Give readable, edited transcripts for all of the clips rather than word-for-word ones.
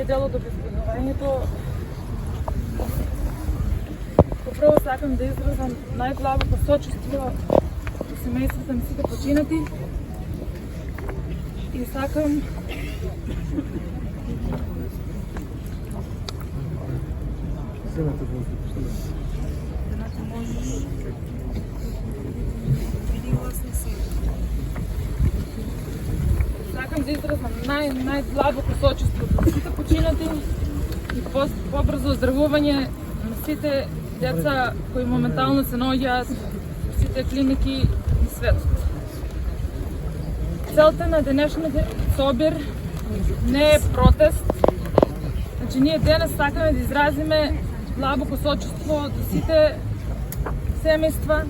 е дел од обезбедувањето. Прво сакам да изразам најдлабоко сочувство до семејствата на сите починати и сакам да изразам најдлабоко сочувство до сите починати и побрзо оздравување на сите деца кои моментално се наоѓаат во сите клиники на светот. Целта на денешниот собир не е протест. Значи, ние денес сакаме да изразиме длабоко сочувство до сите семејства.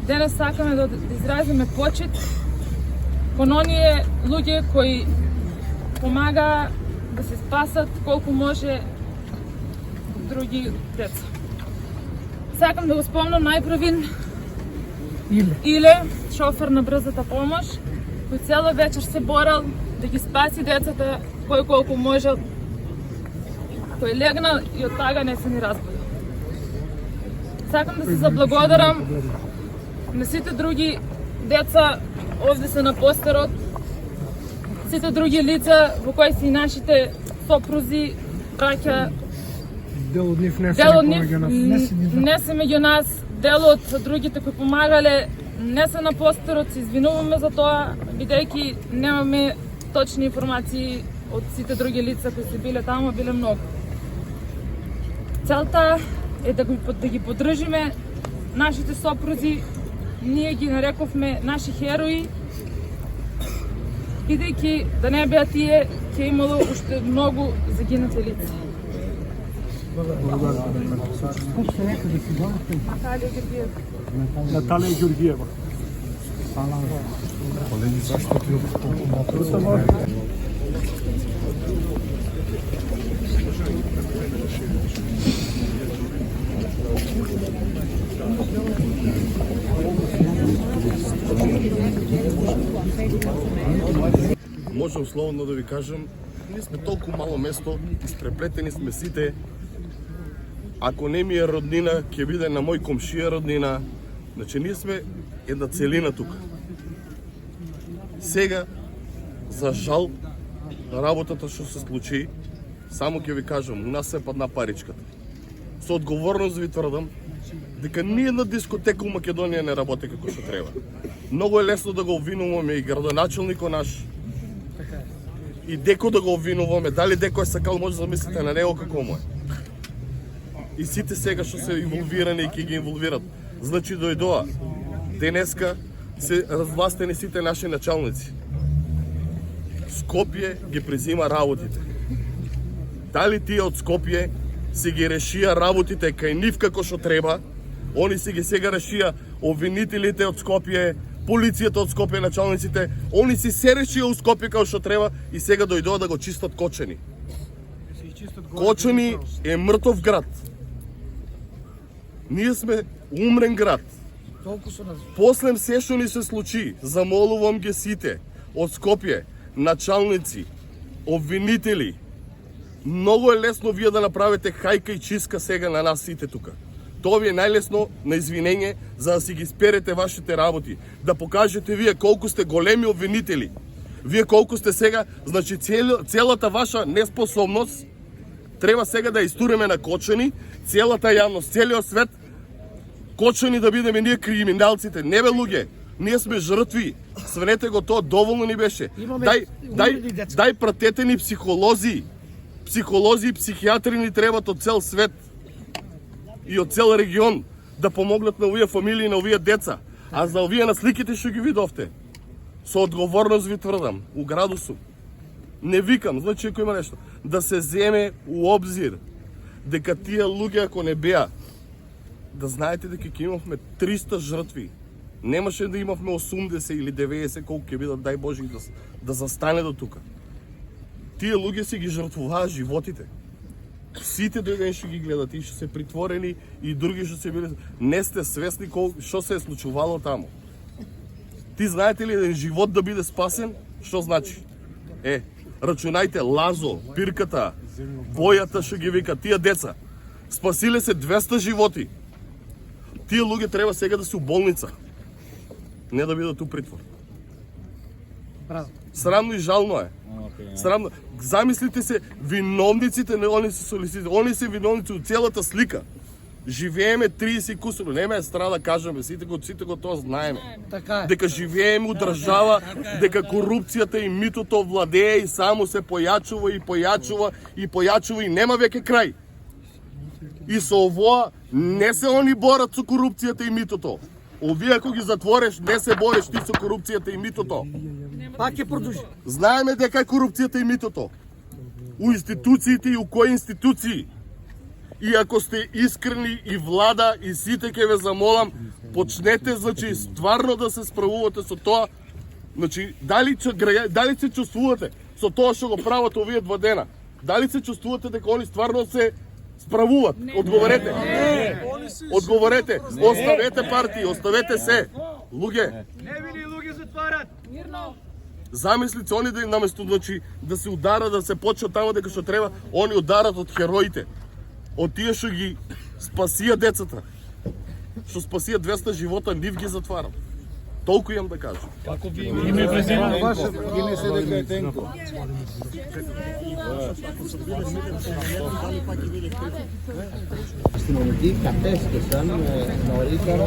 Денес сакаме да изразиме почит кон оние луѓе кои помагаа да се спасат колку може други деца. Сакам да го спомнам најпрвин Иле, шофер на брзата помош, кој цела вечер се борел да ги спаси децата кој колку можел, кој легнал и од тага не се ни разбудил. Сакам да се заблагодарам на сите други деца овде се на постерот, сите други лица во кои се и нашите сопрузи, браќа. Дел од нив не се меѓу нас, дел од другите кои помагале не се на постерот, се извинуваме за тоа, бидејќи немаме точни информации од сите други лица кои се биле таму, биле многу. Целта е да ги поддржиме нашите сопрузи, ние ги нарековме наши херои, бидејќи да не беа тие, ќе имало уште многу загинати лица. Наталија Ѓургиева. Колеги, зашто ти Можам слободно да ви кажам, ние сме толку мало место, испреплетени сме сите. Ако не ми е роднина, ќе биде на мој комшија роднина. Значи, ние сме една целина тука. Сега, за жал, работата што се случи, само ќе ви кажам, у нас се падна паричката. Со одговорност ви тврдам, дека ни една дискотека у Македонија не работи како што треба. Многу е лесно да го обвинуваме и градоначелникот наш, и Деко да го обвинуваме. Дали Деко е сакал, може да замислите на него како му е. И сите сега што се инволвирани и ќе ги инволвират. Значи дојдоа. Денеска се развластени сите наши началници. Скопје ги презима работите. Дали тие од Скопје си ги решија работите кај нив како што треба, они си ги сега решија обвинителите од Скопје, полицијата од Скопје, началниците, они си се решија у Скопје како што треба и сега дојдоа да го чистат Кочани. Кочани е мртов град. Ние сме умрен град. После се што ни се случи, замолувам ги сите од Скопје, началници, обвинители, многу е лесно вие да направите хајка и чистка сега на нас сите тука. Тоа ви е најлесно на извинење за да си ги сперете вашите работи, да покажете вие колку сте големи обвинители. Вие колку сте сега, значи целата ваша неспособност треба сега да истуреме на Кочани, целата јавност, целиот свет, Кочани да бидеме ние криминалците. Не бе луѓе, ние сме жртви. Свенете го тоа, доволно ни беше. Дај пратете ни психолози. Психолози и психијатри ни требат од цел свет и од цел регион да помогнат на овие фамилии, на овие деца. А за овие на сликите што ги видовте, со одговорност ви тврдам, у граду сум. Не викам, значи ако има нешто, да се земе у обзир дека тие луѓе ако не беа, да знаете дека ќе имавме 300 жртви. Немаше да имавме 80 или 90 колку ќе бидат, дај Боже, да застане до тука. Тие луѓе си ги жртвуваа животите. Сите дојден што ги гледат и што се притворени и други што се били, не сте свесни што се е случувало таму. Ти знаете ли еден живот да биде спасен? Што значи? Рачунајте Лазо, Пирката, Бојата што ги вика, тие деца. Спасиле се 200 животи. Тие луѓе треба сега да се у болница. Не да бидат у притвор. Браво. Срамно и жално е. Срамно. Замислите се, виновниците, не они се солисите, они се виновници од целата слика. Живееме 30 кусуро, нема е страна да кажеме, сите го тоа знаеме. Така е. Дека живееме у држава, дека корупцијата и митото владее и само се појачува и појачува и појачува и нема веќе крај. И со овоа не се они борат со корупцијата и митото. Овие ако ги затвориш, не се бориш ти со корупцијата и митото. Пак ќе продолжи. Знаеме дека е корупцијата и митото. У институциите и у кои институции. И ако сте искрени и влада и сите ќе ве замолам, почнете значи стварно да се справувате со тоа. Значи дали се чувствувате со тоа што го прават овие 2 дена? Дали се чувствувате дека они стварно се справуваат? Одговорете. Одговорете. Оставете партии, оставете се. Луѓе. Невини луѓе затварат. Мирно. Замислите они да наместо значи да се ударат, да се почнат тамо дека што треба, они ударат од хероите. Од тие што ги спасија децата. Што спасија 200 живота, нив ги затварат. Толку имам да кажам. Име се дека е Тенко. Καπές και σαν νωρίτερα